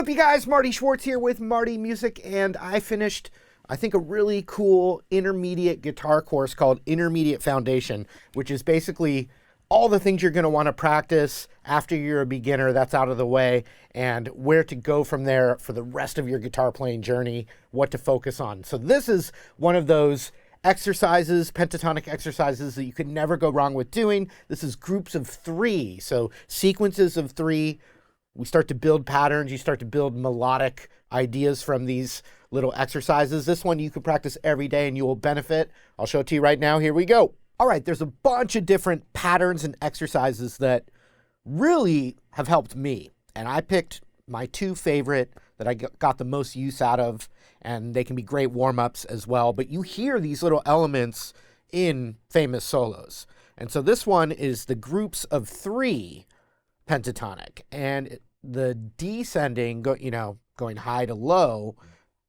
up, you guys? Marty Schwartz here with Marty Music, and I finished, I think, a really cool intermediate guitar course called Intermediate Foundation, which is basically all the things you're going to want to practice after you're a beginner. That's out of the way, and where to go from there for the rest of your guitar playing journey, what to focus on. So this is one of those exercises, pentatonic exercises that you can never go wrong with doing. This is groups of three, so sequences of three. We start to build patterns. You start to build melodic ideas from these little exercises. This one you can practice every day and you will benefit. I'll show it to you right now. Here we go. All right, there's a bunch of different patterns and exercises that really have helped me. And I picked my two favorite that I got the most use out of, and they can be great warm-ups as well. But you hear these little elements in famous solos. And so this one is the groups of three pentatonic, and the descending, going high to low,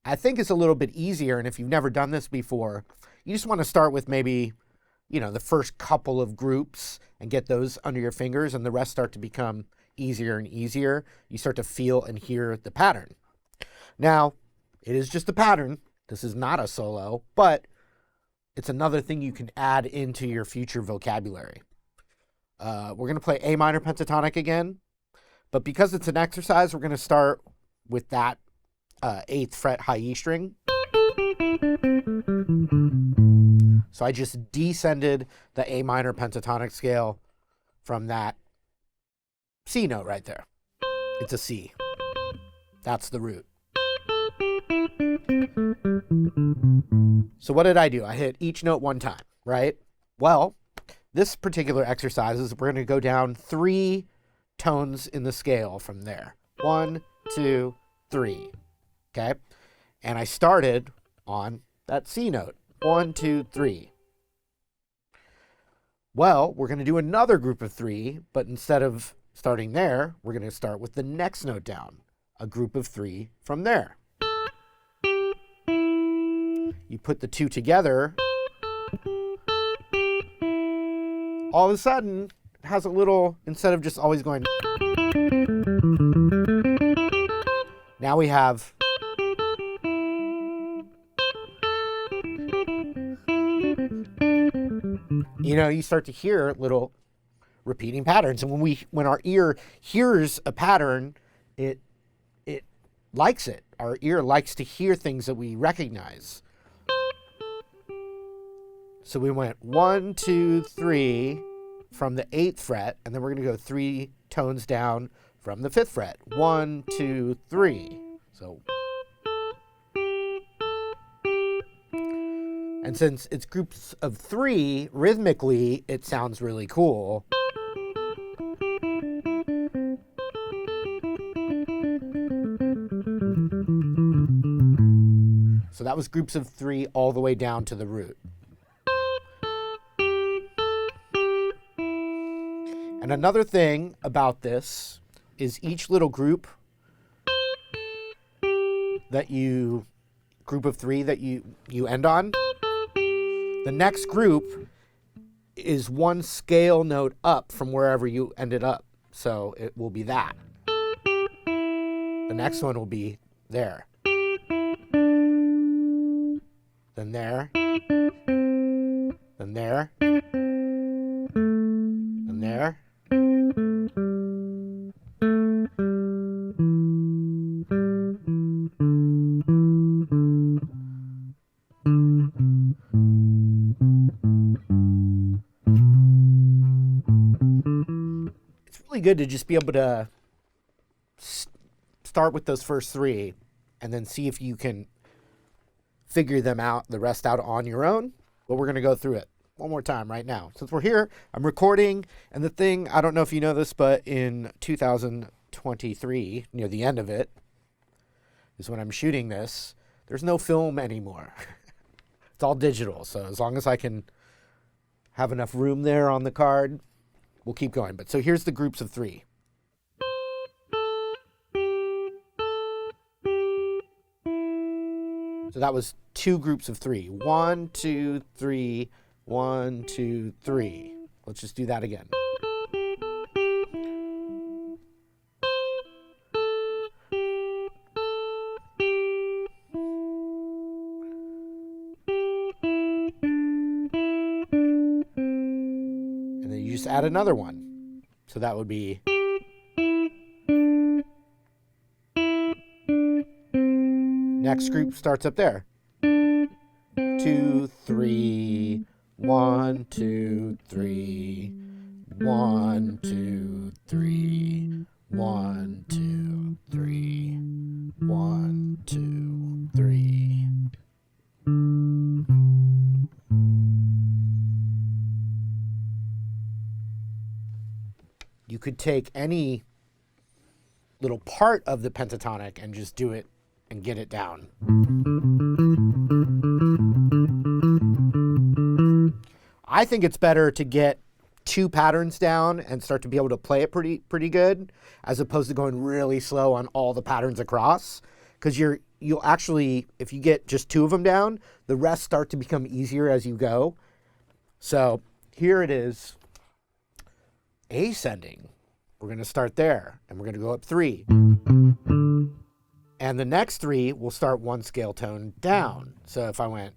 I think is a little bit easier. And if you've never done this before, you just want to start with maybe, the first couple of groups and get those under your fingers, and the rest start to become easier and easier. You start to feel and hear the pattern. Now, it is just a pattern. This is not a solo, but it's another thing you can add into your future vocabulary. We're going to play A minor pentatonic again, but because it's an exercise, we're going to start with that 8th fret high E string. So I just descended the A minor pentatonic scale from that C note right there. It's a C. That's the root. So what did I do? I hit each note one time, right? Well, this particular exercise is we're going to go down 3 tones in the scale from there. 1, 2, 3. Okay? And I started on that C note. 1, 2, 3. Well, we're going to do another group of 3, but instead of starting there, we're going to start with the next note down. A group of 3 from there. You put the 2 together. All of a sudden, it has a little, instead of just always going, now we have, you start to hear little repeating patterns. And when our ear hears a pattern, it likes it. Our ear likes to hear things that we recognize. So we went 1, 2, 3 from the 8th fret, and then we're going to go 3 tones down from the 5th fret. 1, 2, 3. So, and since it's groups of 3, rhythmically, it sounds really cool. So that was groups of 3 all the way down to the root. And another thing about this is each little group group of 3 that you end on, the next group is 1 scale note up from wherever you ended up. So it will be that. The next one will be there. Then there. Then there. Then there. It's really good to just be able to start with those first 3 and then see if you can figure the rest out on your own. But we're going to go through it one more time right now. Since we're here, I'm recording, and the thing, I don't know if you know this, but in 2023, near the end of it, is when I'm shooting this, there's no film anymore. It's all digital, so as long as I can have enough room there on the card, we'll keep going. But so here's the groups of 3. So that was 2 groups of 3. 1, 2, 3, 1, 2, 3. Let's just do that again. just add another one. So that would be... Next group starts up there. 2, 3, 1, 2, 3, 1, 2, 3, 1, 2, 3, 1, 2, 3. You could take any little part of the pentatonic and just do it and get it down. I think it's better to get 2 patterns down and start to be able to play it pretty good, as opposed to going really slow on all the patterns across. Because you'll actually, if you get just 2 of them down, the rest start to become easier as you go. So here it is, ascending. We're going to start there, and we're going to go up 3. And the next 3 will start 1 scale tone down. So if I went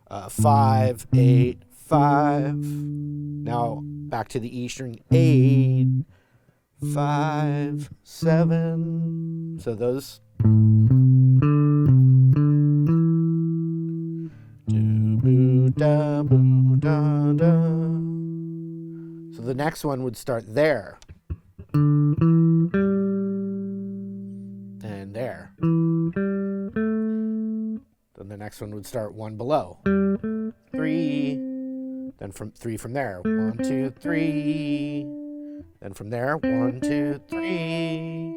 5, 8, 5. Now back to the E string, 8, 5, 7. So those. So the next one would start there. And there. Then the next one would start 1 below. 3. Then from 3 from there. 1, 2, 3. Then from there, 1, 2, 3.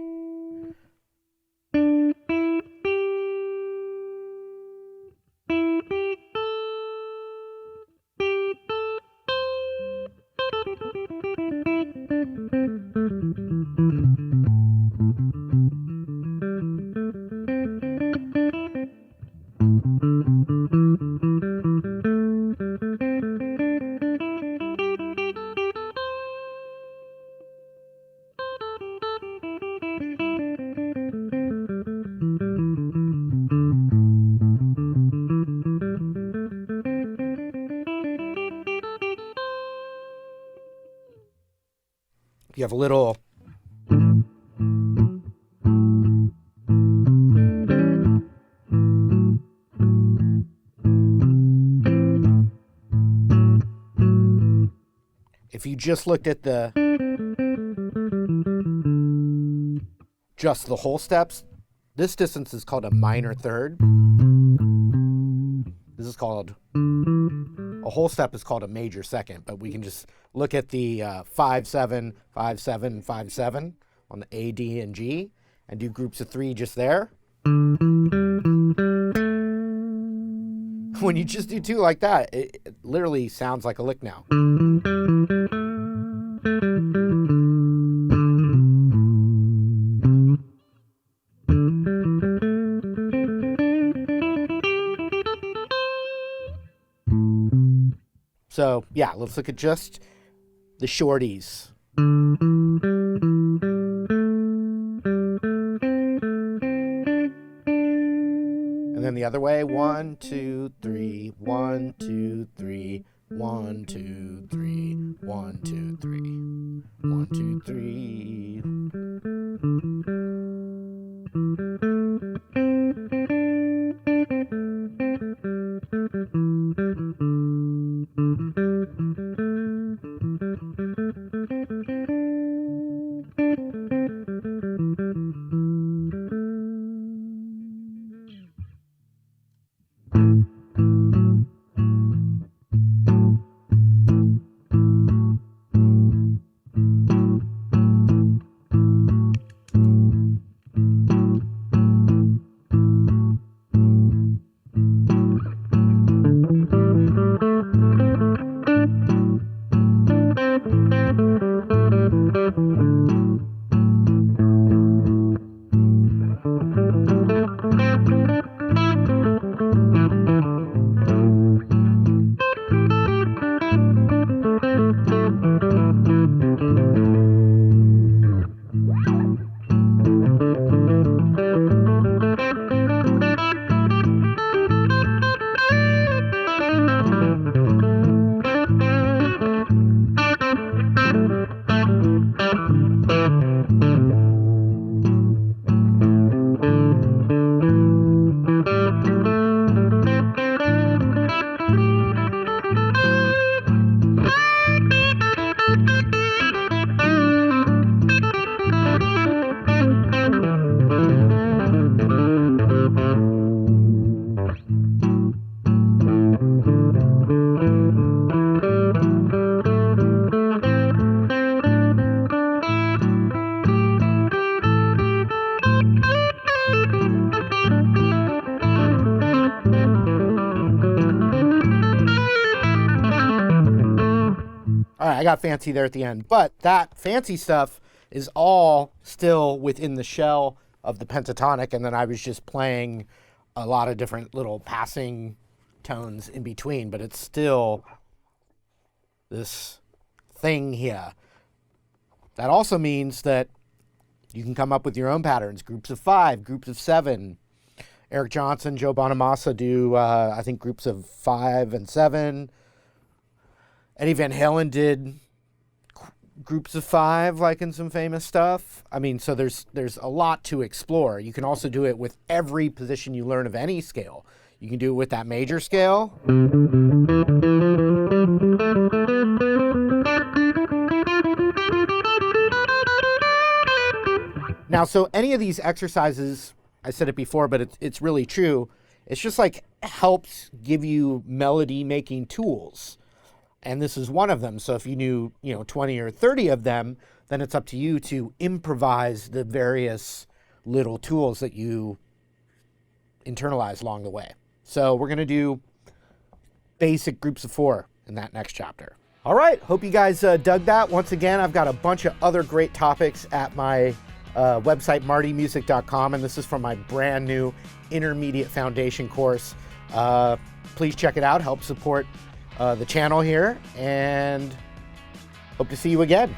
You have a little if you just looked at just the whole steps, this distance is called a minor third. This is called a whole step is called a major second, but we can just look at the 5, 7, 5, 7, 5, 7 on the A, D, and G, and do groups of 3 just there. When you just do 2 like that, it literally sounds like a lick now. So, yeah, let's look at just the shorties. And then the other way, 1, 2, 3, 1, 2, 3, 1, 2, 3, 1, 2, 3, 1, 2, 3. All right, I got fancy there at the end, but that fancy stuff is all still within the shell of the pentatonic, and then I was just playing a lot of different little passing tones in between, but it's still this thing here. That also means that you can come up with your own patterns, groups of 5, groups of 7. Eric Johnson, Joe Bonamassa do, I think, groups of 5 and 7. Eddie Van Halen did groups of 5, like in some famous stuff. I mean, so there's a lot to explore. You can also do it with every position you learn of any scale. You can do it with that major scale. Now, so any of these exercises, I said it before, but it's really true. It's just like helps give you melody making tools. And this is one of them. So if you knew, 20 or 30 of them, then it's up to you to improvise the various little tools that you internalize along the way. So we're going to do basic groups of 4 in that next chapter. All right. Hope you guys dug that. Once again, I've got a bunch of other great topics at my website, martymusic.com. And this is from my brand new intermediate foundation course. Please check it out. Help support the channel here, and hope to see you again.